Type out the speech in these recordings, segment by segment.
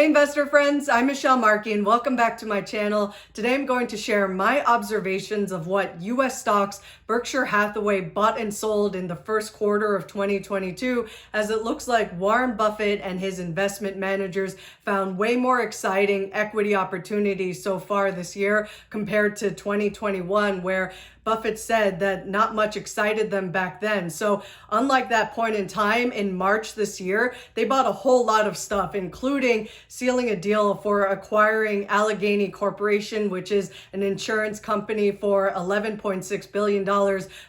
Hey investor friends, I'm Michelle Markey and welcome back to my channel. Today I'm going to share my observations of what US stocks Berkshire Hathaway bought and sold in the first quarter of 2022, as it looks like Warren Buffett and his investment managers found way more exciting equity opportunities so far this year compared to 2021, where Buffett said that not much excited them back then. So unlike that point in time in March this year, they bought a whole lot of stuff, including sealing a deal for acquiring Alleghany Corporation, which is an insurance company, for $11.6 billion.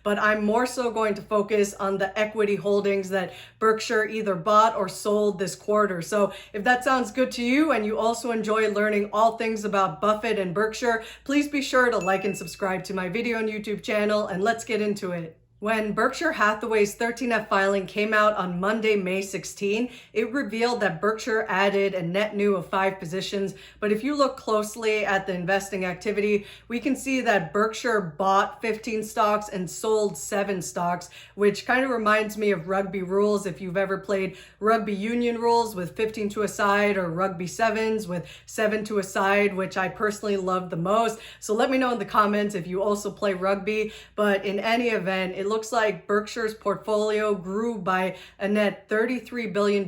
But I'm more so going to focus on the equity holdings that Berkshire either bought or sold this quarter. So if that sounds good to you and you also enjoy learning all things about Buffett and Berkshire, please be sure to like and subscribe to my video on YouTube channel, and let's get into it. When Berkshire Hathaway's 13F filing came out on Monday, May 16, it revealed that Berkshire added a net new of 5 positions. But if you look closely at the investing activity, we can see that Berkshire bought 15 stocks and sold 7 stocks, which kind of reminds me of rugby rules. If you've ever played rugby union rules with 15 to a side, or rugby sevens with 7 to a side, which I personally love the most. So let me know in the comments if you also play rugby. But in any event, it looks like Berkshire's portfolio grew by a net $33 billion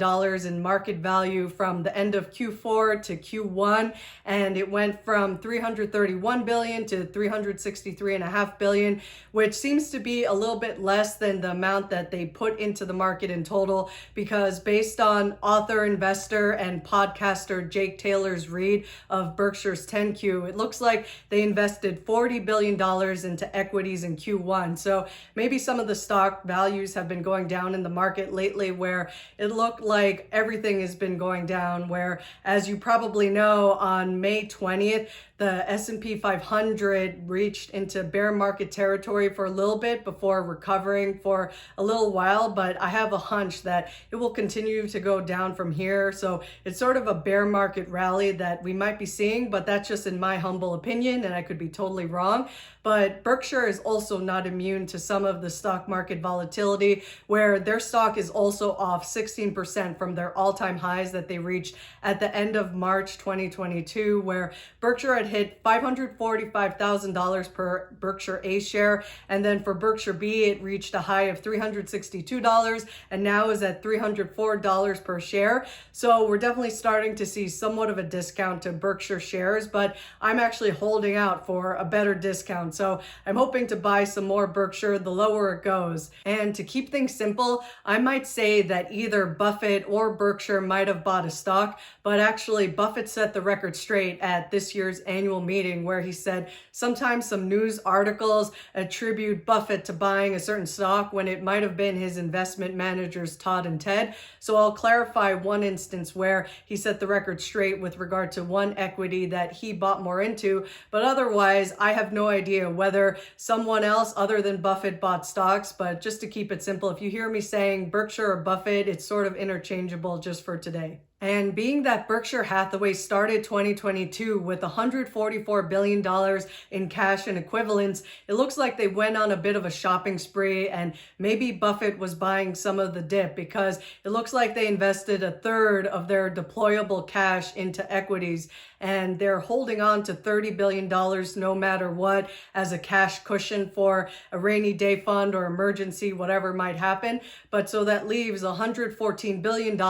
in market value from the end of Q4 to Q1, and it went from $331 billion to $363.5 billion, which seems to be a little bit less than the amount that they put into the market in total, because based on author, investor, and podcaster Jake Taylor's read of Berkshire's 10Q, it looks like they invested $40 billion into equities in Q1. So maybe some of the stock values have been going down in the market lately, where it looked like everything has been going down, where, as you probably know, on May 20th, the S&P 500 reached into bear market territory for a little bit before recovering for a little while, but I have a hunch that it will continue to go down from here. So it's sort of a bear market rally that we might be seeing, but that's just in my humble opinion, and I could be totally wrong. But Berkshire is also not immune to some of the stock market volatility, where their stock is also off 16% from their all-time highs that they reached at the end of March 2022, where Berkshire had hit $545,000 per Berkshire A share, and then for Berkshire B it reached a high of $362 and now is at $304 per share. So we're definitely starting to see somewhat of a discount to Berkshire shares, but I'm actually holding out for a better discount. So I'm hoping to buy some more Berkshire the lower it goes. And to keep things simple, I might say that either Buffett or Berkshire might have bought a stock, but actually Buffett set the record straight at this year's annual meeting, where he said sometimes some news articles attribute Buffett to buying a certain stock when it might have been his investment managers Todd and Ted. So I'll clarify one instance where he set the record straight with regard to one equity that he bought more into, but otherwise I have no idea whether someone else other than Buffett bought stocks. But just to keep it simple, if you hear me saying Berkshire or Buffett, it's sort of interchangeable just for today. And being that Berkshire Hathaway started 2022 with $144 billion in cash and equivalents, it looks like they went on a bit of a shopping spree, and maybe Buffett was buying some of the dip, because it looks like they invested a third of their deployable cash into equities, and they're holding on to $30 billion no matter what as a cash cushion for a rainy day fund or emergency, whatever might happen. But so that leaves $114 billion,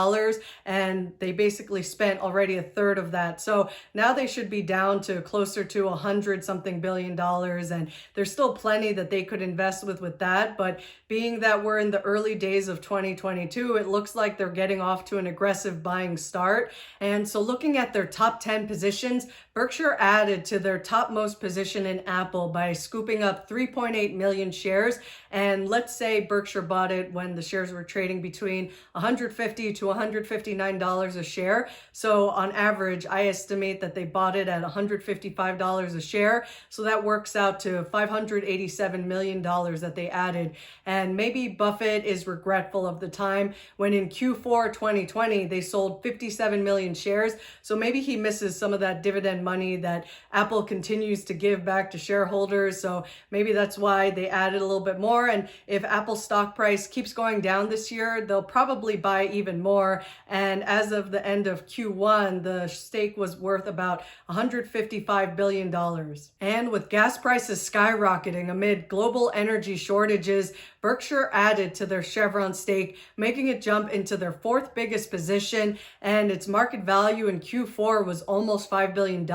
and they basically spent already a third of that. So now they should be down to closer to $100-something billion, and there's still plenty that they could invest with that. But being that we're in the early days of 2022, it looks like they're getting off to an aggressive buying start. And so looking at their top 10 positions, Berkshire added to their topmost position in Apple by scooping up 3.8 million shares. And let's say Berkshire bought it when the shares were trading between $150 to $159 a share. So on average, I estimate that they bought it at $155 a share. So that works out to $587 million that they added. And maybe Buffett is regretful of the time when in Q4 2020, they sold 57 million shares. So maybe he misses some of that dividend money that Apple continues to give back to shareholders. So maybe that's why they added a little bit more. And if Apple's stock price keeps going down this year, they'll probably buy even more. And as of the end of Q1, the stake was worth about $155 billion. And with gas prices skyrocketing amid global energy shortages, Berkshire added to their Chevron stake, making it jump into their fourth biggest position, and its market value in Q4 was almost $5 billion,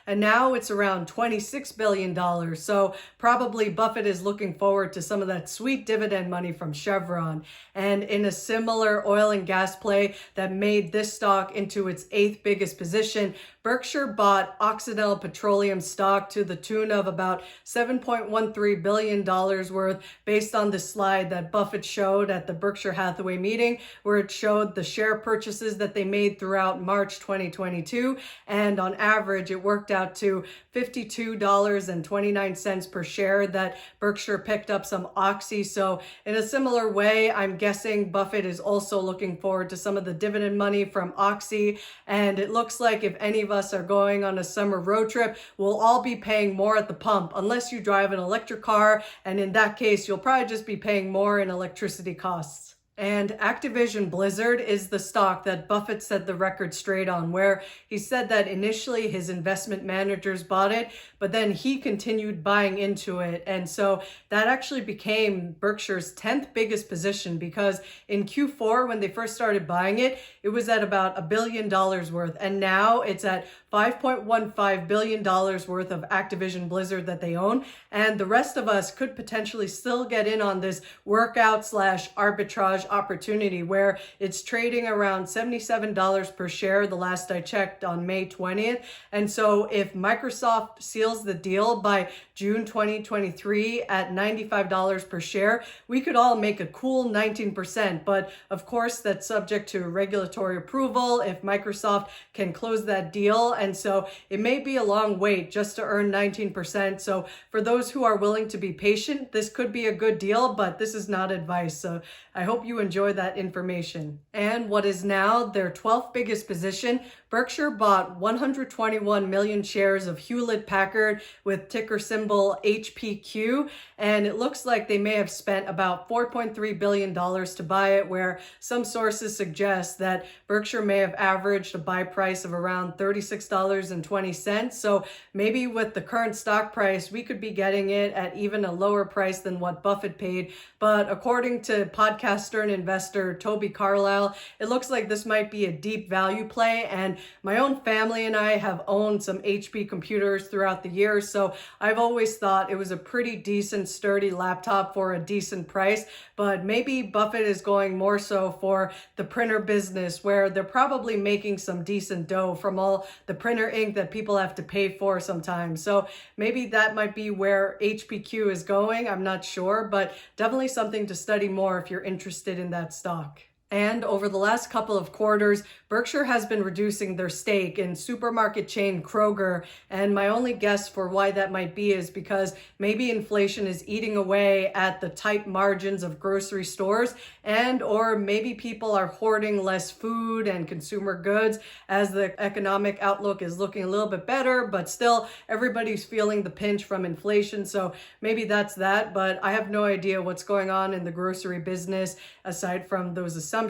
and now it's around $26 billion. So probably Buffett is looking forward to some of that sweet dividend money from Chevron. And in a similar oil and gas play that made this stock into its eighth biggest position, Berkshire bought Occidental Petroleum stock to the tune of about $7.13 billion worth, based on the slide that Buffett showed at the Berkshire Hathaway meeting, where it showed the share purchases that they made throughout March 2022. And on average, it worked out to $52.29 per share that Berkshire picked up some Oxy. So in a similar way, I'm guessing Buffett is also looking forward to some of the dividend money from Oxy. And it looks like if any of us are going on a summer road trip, we'll all be paying more at the pump, unless you drive an electric car. And in that case, you'll probably just be paying more in electricity costs. And Activision Blizzard is the stock that Buffett set the record straight on, where he said that initially his investment managers bought it, but then he continued buying into it. And so that actually became Berkshire's 10th biggest position, because in Q4, when they first started buying it, it was at about $1 billion worth. And now it's at $5.15 billion worth of Activision Blizzard that they own. And the rest of us could potentially still get in on this workout / arbitrage opportunity, where it's trading around $77 per share the last I checked on May 20th. And so if Microsoft seals the deal by June 2023 at $95 per share, we could all make a cool 19%. But of course, that's subject to regulatory approval if Microsoft can close that deal. And so it may be a long wait just to earn 19%. So for those who are willing to be patient, this could be a good deal, but this is not advice. So I hope you enjoy that information. And what is now their 12th biggest position, Berkshire bought 121 million shares of Hewlett Packard with ticker symbol HPQ. And it looks like they may have spent about $4.3 billion to buy it, where some sources suggest that Berkshire may have averaged a buy price of around $36.20. So maybe with the current stock price, we could be getting it at even a lower price than what Buffett paid. But according to podcaster and investor Toby Carlisle, it looks like this might be a deep value play. And my own family and I have owned some HP computers throughout the years, so I've always thought it was a pretty decent, sturdy laptop for a decent price. But maybe Buffett is going more so for the printer business, where they're probably making some decent dough from all the printer ink that people have to pay for sometimes. So maybe that might be where HPQ is going. I'm not sure, but definitely something to study more if you're interested in that stock. And over the last couple of quarters, Berkshire has been reducing their stake in supermarket chain Kroger. And my only guess for why that might be is because maybe inflation is eating away at the tight margins of grocery stores, and or maybe people are hoarding less food and consumer goods as the economic outlook is looking a little bit better, but still everybody's feeling the pinch from inflation. So maybe that's that, but I have no idea what's going on in the grocery business aside from those assumptions.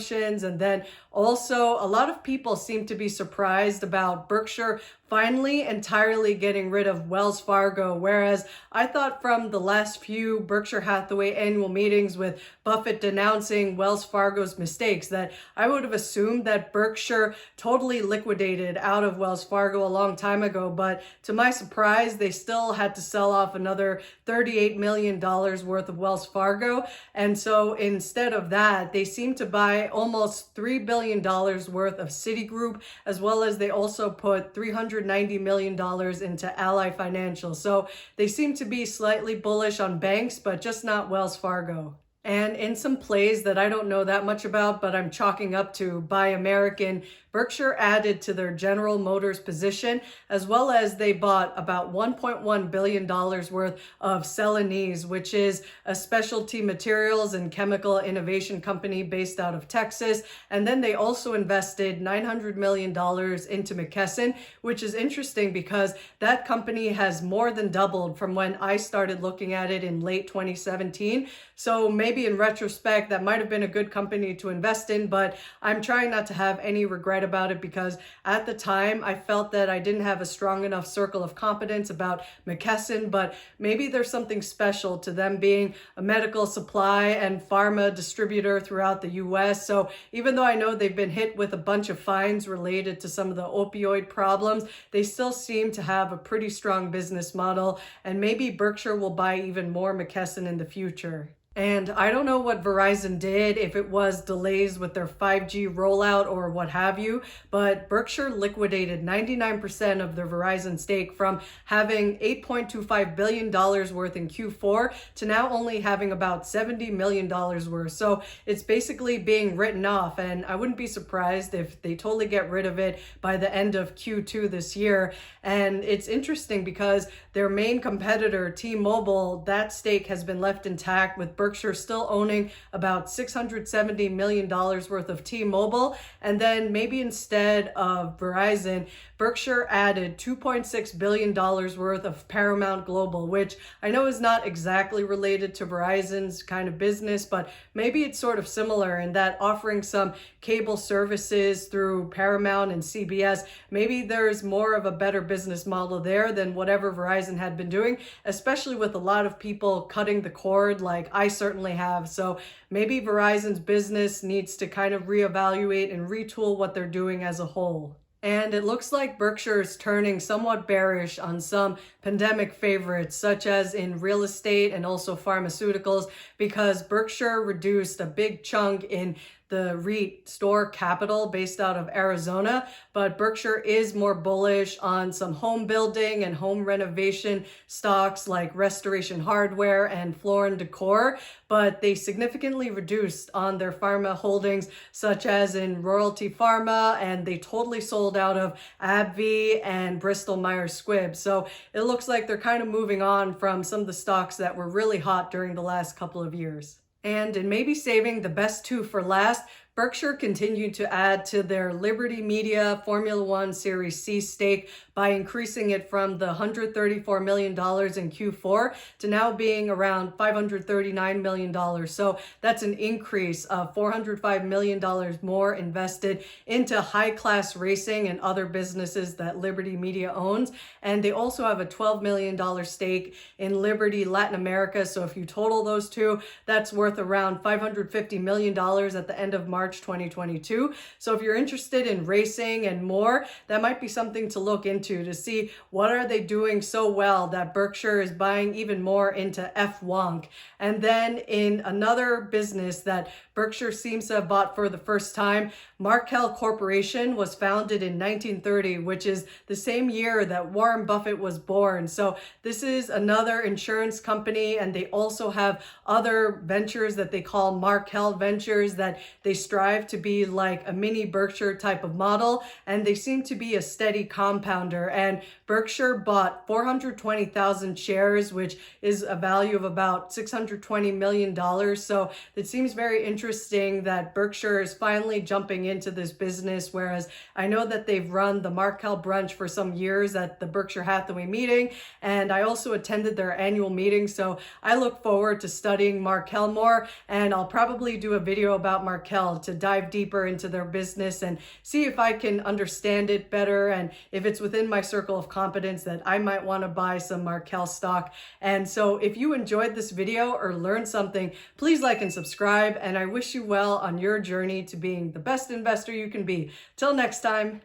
And then also a lot of people seem to be surprised about Berkshire finally entirely getting rid of Wells Fargo, whereas I thought from the last few Berkshire Hathaway annual meetings with Buffett denouncing Wells Fargo's mistakes that I would have assumed that Berkshire totally liquidated out of Wells Fargo a long time ago. But to my surprise, they still had to sell off another $38 million worth of Wells Fargo. And so instead of that, they seem to buy almost $3 billion worth of Citigroup, as well as they also put $390 million into Ally Financial. So they seem to be slightly bullish on banks, but just not Wells Fargo. And in some plays that I don't know that much about, but I'm chalking up to Buy American, Berkshire added to their General Motors position, as well as they bought about $1.1 billion worth of Celanese, which is a specialty materials and chemical innovation company based out of Texas. And then they also invested $900 million into McKesson, which is interesting because that company has more than doubled from when I started looking at it in late 2017. So maybe maybe in retrospect, that might have been a good company to invest in, but I'm trying not to have any regret about it because at the time I felt that I didn't have a strong enough circle of competence about McKesson, but maybe there's something special to them being a medical supply and pharma distributor throughout the US. So even though I know they've been hit with a bunch of fines related to some of the opioid problems, they still seem to have a pretty strong business model, and maybe Berkshire will buy even more McKesson in the future. And I don't know what Verizon did, if it was delays with their 5G rollout or what have you, but Berkshire liquidated 99% of their Verizon stake from having $8.25 billion worth in Q4 to now only having about $70 million worth. So it's basically being written off, and I wouldn't be surprised if they totally get rid of it by the end of Q2 this year. And it's interesting because their main competitor, T-Mobile, that stake has been left intact, with Berkshire still owning about $670 million worth of T-Mobile. And then maybe instead of Verizon, Berkshire added $2.6 billion worth of Paramount Global, which I know is not exactly related to Verizon's kind of business, but maybe it's sort of similar in that offering some cable services through Paramount and CBS, maybe there's more of a better business model there than whatever Verizon had been doing, especially with a lot of people cutting the cord like I certainly have. So maybe Verizon's business needs to kind of reevaluate and retool what they're doing as a whole. And it looks like Berkshire is turning somewhat bearish on some pandemic favorites, such as in real estate and also pharmaceuticals, because Berkshire reduced a big chunk in the REIT Store Capital based out of Arizona, but Berkshire is more bullish on some home building and home renovation stocks like Restoration Hardware and Floor & Decor, but they significantly reduced on their pharma holdings, such as in Royalty Pharma, and they totally sold out of AbbVie and Bristol Myers Squibb. So it looks like they're kind of moving on from some of the stocks that were really hot during the last couple of years. And in maybe saving the best two for last, Berkshire continued to add to their Liberty Media Formula One Series C stake by increasing it from the $134 million in Q4 to now being around $539 million. So that's an increase of $405 million more invested into high-class racing and other businesses that Liberty Media owns. And they also have a $12 million stake in Liberty Latin America. So if you total those two, that's worth around $550 million at the end of March 2022. So if you're interested in racing and more, that might be something to look into to see what are they doing so well that Berkshire is buying even more into F-Wonk. And then in another business that Berkshire seems to have bought for the first time, Markel Corporation was founded in 1930, which is the same year that Warren Buffett was born. So this is another insurance company, and they also have other ventures that they call Markel Ventures that they strive to be like a mini Berkshire type of model, and they seem to be a steady compounder. And Berkshire bought 420,000 shares, which is a value of about $620 million. So it seems very interesting that Berkshire is finally jumping into this business, whereas I know that they've run the Markel brunch for some years at the Berkshire Hathaway meeting, and I also attended their annual meeting. So I look forward to studying Markel more, and I'll probably do a video about Markel to dive deeper into their business and see if I can understand it better and if it's within my circle of competence that I might want to buy some Markel stock. And so if you enjoyed this video or learned something, please like and subscribe, and I wish you well on your journey to being the best investor you can be. Till next time.